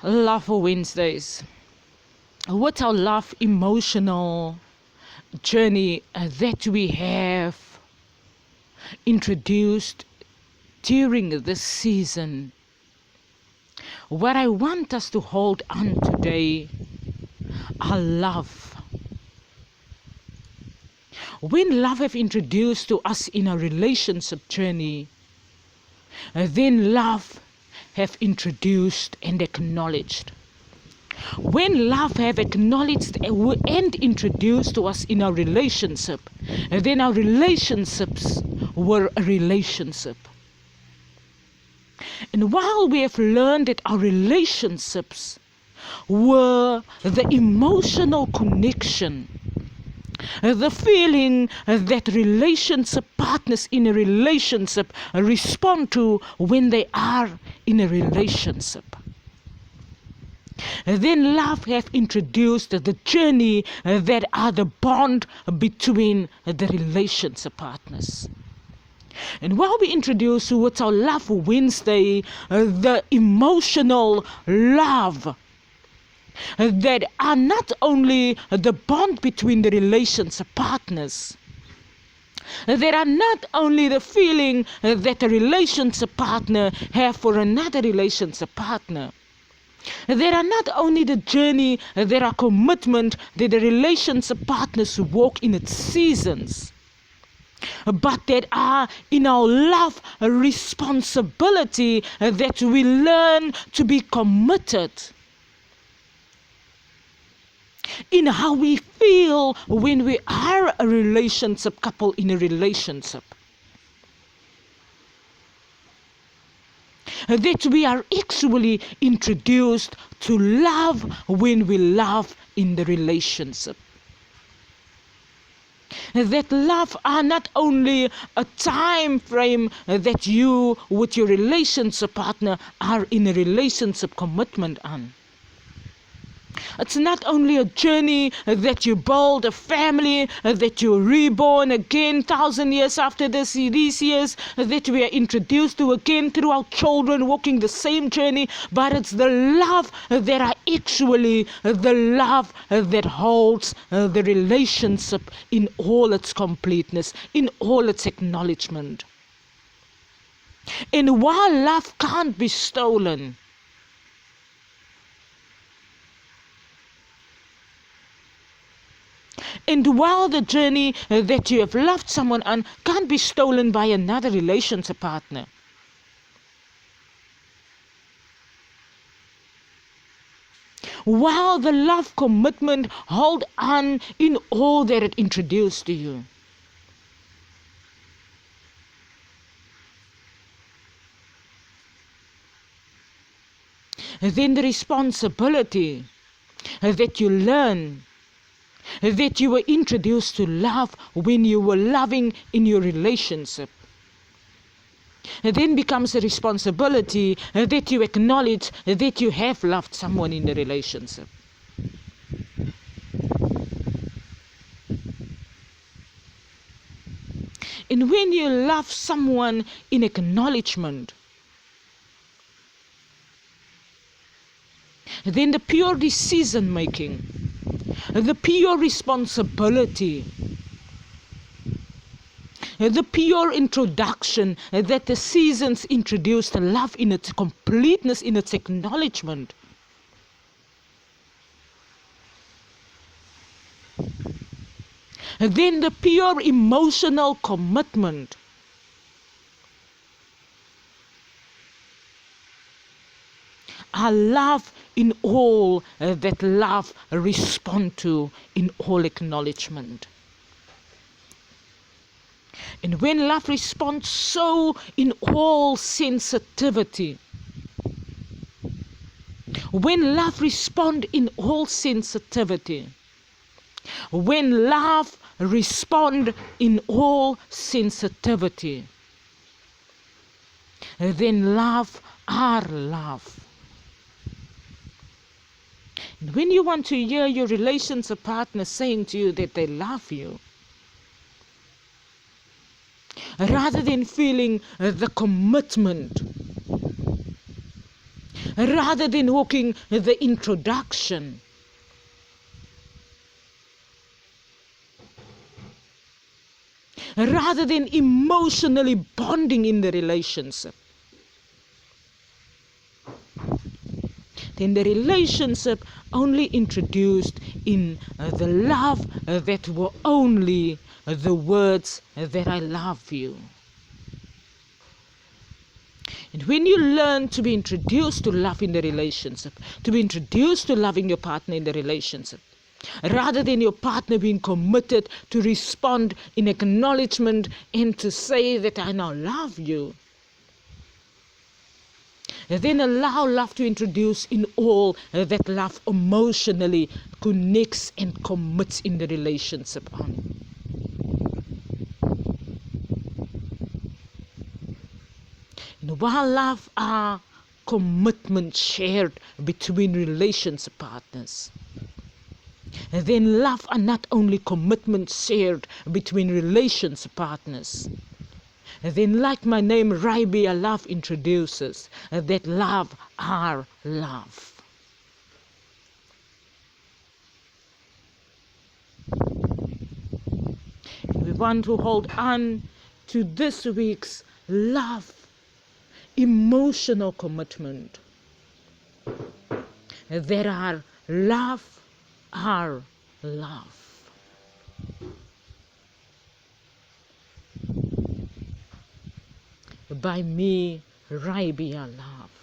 Love Wednesdays. What's our love emotional journey that we have introduced during this season? What I want us to hold on today, our love. When love have introduced to us in a relationship journey, then love have introduced and acknowledged. When love have acknowledged and introduced to us in our relationship, then our relationships were a relationship. And while we have learned that our relationships were the emotional connection, the feeling that relationship partners in a relationship respond to when they are in a relationship, then love have introduced the journey that are the bond between the relationship partners. And while we introduce what's our Love Wednesday, the emotional love that are not only the bond between the relationship partners, that are not only the feeling that a relationship partner have for another relationship partner, there are not only the journey, there are commitment that the relationship partners walk in its seasons, but that are in our love responsibility that we learn to be committed in how we feel when we are a relationship couple in a relationship. That we are actually introduced to love when we love in the relationship. That love are not only a time frame that you with your relationship partner are in a relationship commitment on. It's not only a journey that you build a family, that you're reborn again 1,000 years after these years, that we are introduced to again through our children walking the same journey, but it's the love that are actually the love that holds the relationship in all its completeness, in all its acknowledgement. And while love can't be stolen, and while the journey that you have loved someone on can't be stolen by another relationship partner, while the love commitment hold on in all that it introduced to you, then the responsibility that you learn, that you were introduced to love when you were loving in your relationship, then becomes a responsibility that you acknowledge that you have loved someone in the relationship. And when you love someone in acknowledgement, then the pure decision making, the pure responsibility, the pure introduction that the seasons introduced love in its completeness, in its acknowledgement, then the pure emotional commitment, our love in all that love respond to in all acknowledgement. And when love responds so in all sensitivity, when love responds in all sensitivity, when love responds in all sensitivity, then love are love. And when you want to hear your relationship partner saying to you that they love you, rather than feeling the commitment, rather than hooking the introduction. Rather than emotionally bonding in the relationship. Then the relationship only introduced in the love that were only the words that I love you. And when you learn to be introduced to love in the relationship, to be introduced to loving your partner in the relationship, rather than your partner being committed to respond in acknowledgement and to say that I now love you, then allow love to introduce in all that love emotionally connects and commits in the relationship on. And while love are commitment shared between relationship partners, then love are not only commitment shared between relationship partners. Then, like my name, RIBEA Love introduces, that love are love. We want to hold on to this week's love, emotional commitment. There are love are love. By me, RIBEA Love.